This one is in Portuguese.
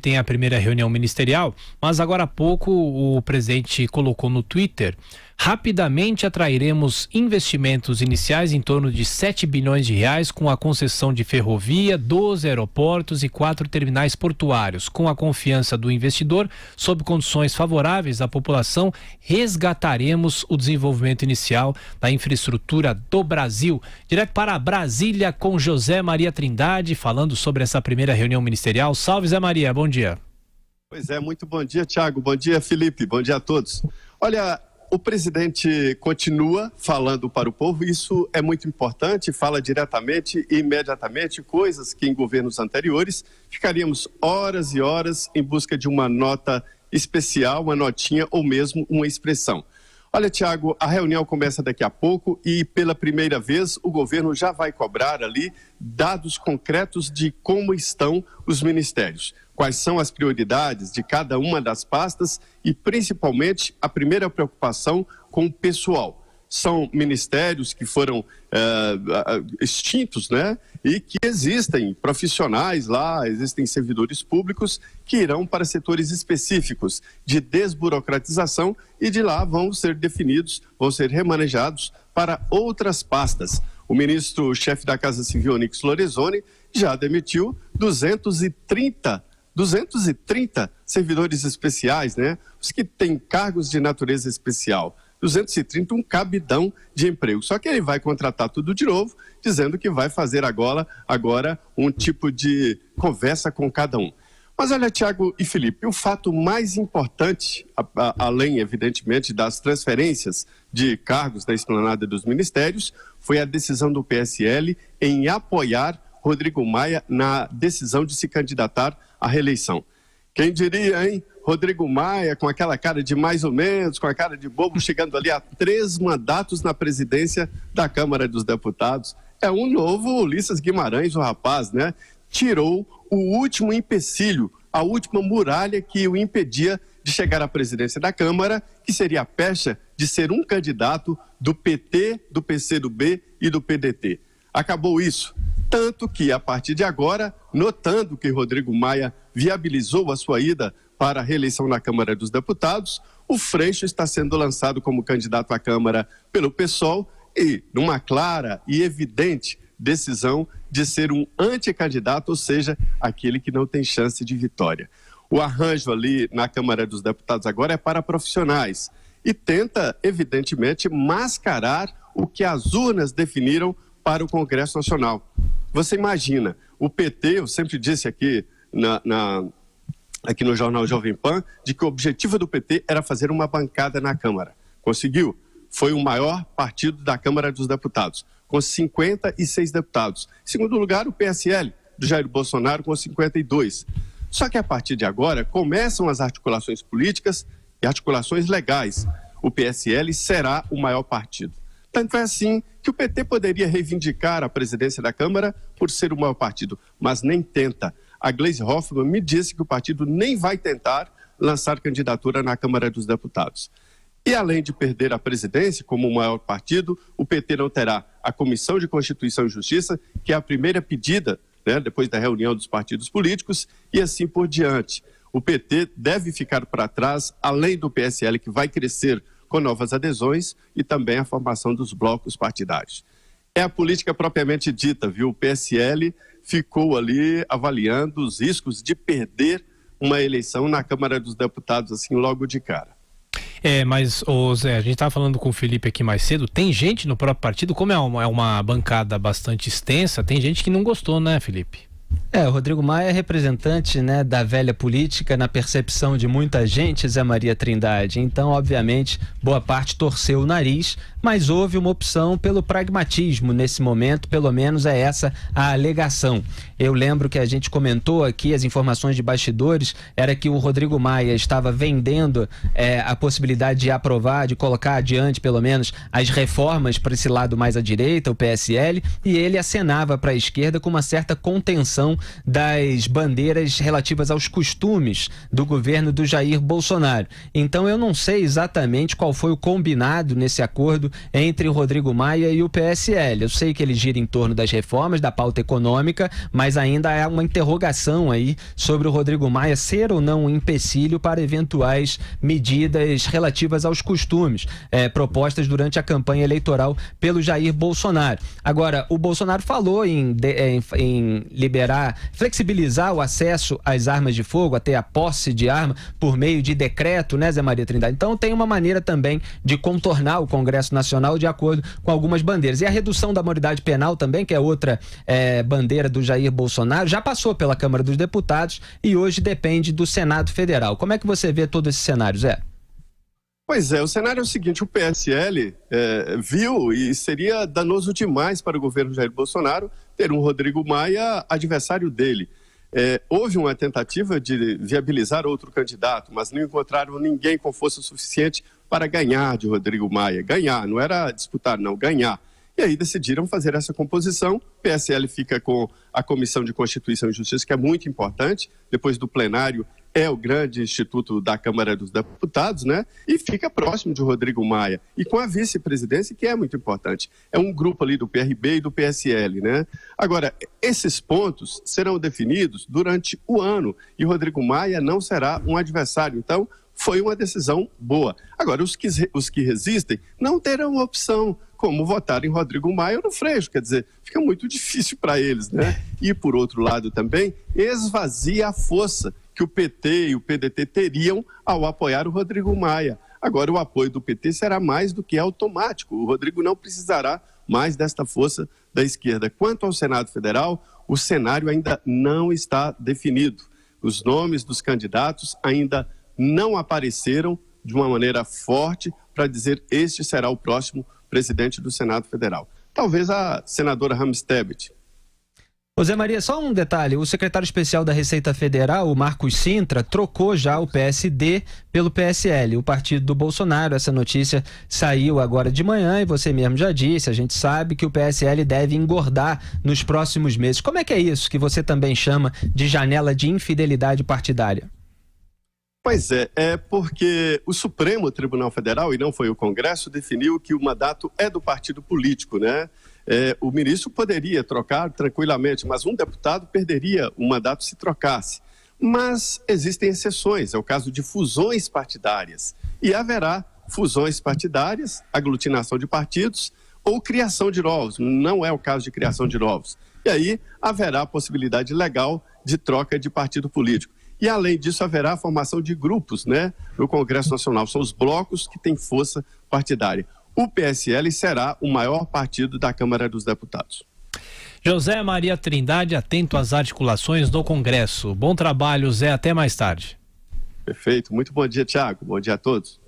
tem a primeira reunião ministerial, mas agora há pouco o presidente colocou no Twitter: rapidamente atrairemos investimentos iniciais em torno de 7 bilhões de reais com a concessão de ferrovia, 12 aeroportos e 4 terminais portuários. Com a confiança do investidor, sob condições favoráveis à população, resgataremos o desenvolvimento inicial da infraestrutura do Brasil. Direto para Brasília com José Maria Trindade, falando sobre essa primeira reunião ministerial. Salve, Zé Maria, bom dia. Pois é, muito bom dia, Thiago. Bom dia, Felipe. Bom dia a todos. Olha, o presidente continua falando para o povo, isso é muito importante, fala diretamente e imediatamente, coisas que em governos anteriores ficaríamos horas e horas em busca de uma nota especial, uma notinha ou mesmo uma expressão. Olha, Thiago, a reunião começa daqui a pouco e pela primeira vez o governo já vai cobrar ali dados concretos de como estão os ministérios. Quais são as prioridades de cada uma das pastas e, principalmente, a primeira preocupação com o pessoal. São ministérios que foram extintos, né? E que existem profissionais lá, existem servidores públicos que irão para setores específicos de desburocratização e de lá vão ser definidos, vão ser remanejados para outras pastas. O ministro-chefe da Casa Civil, Onyx Lorenzoni, já demitiu 230 servidores especiais, né? Os que têm cargos de natureza especial. 230, um cabidão de emprego. Só que ele vai contratar tudo de novo, dizendo que vai fazer agora um tipo de conversa com cada um. Mas olha, Thiago e Felipe, o fato mais importante, além, evidentemente, das transferências de cargos da esplanada dos ministérios, foi a decisão do PSL em apoiar Rodrigo Maia na decisão de se candidatar à reeleição. Quem diria, hein? Rodrigo Maia, com aquela cara de mais ou menos, com a cara de bobo, chegando ali a 3 mandatos na presidência da Câmara dos Deputados. É um novo Ulisses Guimarães, o rapaz, né? Tirou o último empecilho, a última muralha que o impedia de chegar à presidência da Câmara, que seria a pecha de ser um candidato do PT, do PCdoB e do PDT. Acabou isso. Tanto que, a partir de agora, notando que Rodrigo Maia viabilizou a sua ida para a reeleição na Câmara dos Deputados, o Freixo está sendo lançado como candidato à Câmara pelo PSOL e numa clara e evidente decisão de ser um anticandidato, ou seja, aquele que não tem chance de vitória. O arranjo ali na Câmara dos Deputados agora é para profissionais e tenta, evidentemente, mascarar o que as urnas definiram para o Congresso Nacional. Você imagina, o PT, eu sempre disse aqui aqui no Jornal Jovem Pan, de que o objetivo do PT era fazer uma bancada na Câmara. Conseguiu. Foi o maior partido da Câmara dos Deputados, com 56 deputados. Em segundo lugar, o PSL, do Jair Bolsonaro, com 52. Só que a partir de agora, começam as articulações políticas e articulações legais. O PSL será o maior partido. Tanto é assim que o PT poderia reivindicar a presidência da Câmara por ser o maior partido, mas nem tenta. A Gleisi Hoffmann me disse que o partido nem vai tentar lançar candidatura na Câmara dos Deputados. E além de perder a presidência como o maior partido, o PT não terá a Comissão de Constituição e Justiça, que é a primeira pedida, né, depois da reunião dos partidos políticos, e assim por diante. O PT deve ficar para trás, além do PSL, que vai crescer com novas adesões, e também a formação dos blocos partidários. É a política propriamente dita, viu? O PSL ficou ali avaliando os riscos de perder uma eleição na Câmara dos Deputados, assim, logo de cara. Mas, Zé, a gente estava falando com o Felipe aqui mais cedo, tem gente no próprio partido, como é uma bancada bastante extensa, tem gente que não gostou, né, Felipe? O Rodrigo Maia é representante, né, da velha política na percepção de muita gente, Zé Maria Trindade. Então, obviamente, boa parte torceu o nariz, mas houve uma opção pelo pragmatismo nesse momento, pelo menos é essa a alegação. Eu lembro que a gente comentou aqui, as informações de bastidores, era que o Rodrigo Maia estava vendendo a possibilidade de aprovar, de colocar adiante, pelo menos, as reformas para esse lado mais à direita, o PSL, e ele acenava para a esquerda com uma certa contenção manutenção das bandeiras relativas aos costumes do governo do Jair Bolsonaro. Então eu não sei exatamente qual foi o combinado nesse acordo entre o Rodrigo Maia e o PSL. Eu sei que ele gira em torno das reformas, da pauta econômica, mas ainda há uma interrogação aí sobre o Rodrigo Maia ser ou não um empecilho para eventuais medidas relativas aos costumes propostas durante a campanha eleitoral pelo Jair Bolsonaro. Agora, o Bolsonaro falou em flexibilizar o acesso às armas de fogo, até a posse de arma por meio de decreto, né, Zé Maria Trindade? Então tem uma maneira também de contornar o Congresso Nacional de acordo com algumas bandeiras. E a redução da maioridade penal também, que é outra bandeira do Jair Bolsonaro, já passou pela Câmara dos Deputados e hoje depende do Senado Federal. Como é que você vê todo esse cenário, Zé? Pois é, o cenário é o seguinte: o PSL viu e seria danoso demais para o governo Jair Bolsonaro ter um Rodrigo Maia adversário dele. Houve uma tentativa de viabilizar outro candidato, mas não encontraram ninguém com força suficiente para ganhar de Rodrigo Maia. Ganhar, não era disputar, não, ganhar. E aí decidiram fazer essa composição. O PSL fica com a Comissão de Constituição e Justiça, que é muito importante, depois do plenário é o grande instituto da Câmara dos Deputados, né? E fica próximo de Rodrigo Maia. E com a vice-presidência, que é muito importante. É um grupo ali do PRB e do PSL, né? Agora, esses pontos serão definidos durante o ano e Rodrigo Maia não será um adversário. Então, foi uma decisão boa. Agora, os que resistem não terão opção como votar em Rodrigo Maia ou no Freixo, quer dizer, fica muito difícil para eles, né? E, por outro lado, também esvazia a força que o PT e o PDT teriam ao apoiar o Rodrigo Maia. Agora, o apoio do PT será mais do que automático. O Rodrigo não precisará mais desta força da esquerda. Quanto ao Senado Federal, o cenário ainda não está definido. Os nomes dos candidatos ainda não apareceram de uma maneira forte para dizer este será o próximo presidente do Senado Federal. Talvez a senadora Ramos Tebet. Ô Zé Maria, só um detalhe, o secretário especial da Receita Federal, o Marcos Cintra, trocou já o PSD pelo PSL, o partido do Bolsonaro. Essa notícia saiu agora de manhã e você mesmo já disse, a gente sabe que o PSL deve engordar nos próximos meses. Como é que é isso que você também chama de janela de infidelidade partidária? Pois é porque o Supremo Tribunal Federal, e não foi o Congresso, definiu que o mandato é do partido político, né? O ministro poderia trocar tranquilamente, mas um deputado perderia o mandato se trocasse. Mas existem exceções, é o caso de fusões partidárias. E haverá fusões partidárias, aglutinação de partidos ou criação de novos. Não é o caso de criação de novos. E aí haverá a possibilidade legal de troca de partido político. E, além disso, haverá a formação de grupos, né, no Congresso Nacional. São os blocos que têm força partidária. O PSL será o maior partido da Câmara dos Deputados. José Maria Trindade, atento às articulações do Congresso. Bom trabalho, Zé. Até mais tarde. Perfeito. Muito bom dia, Thiago. Bom dia a todos.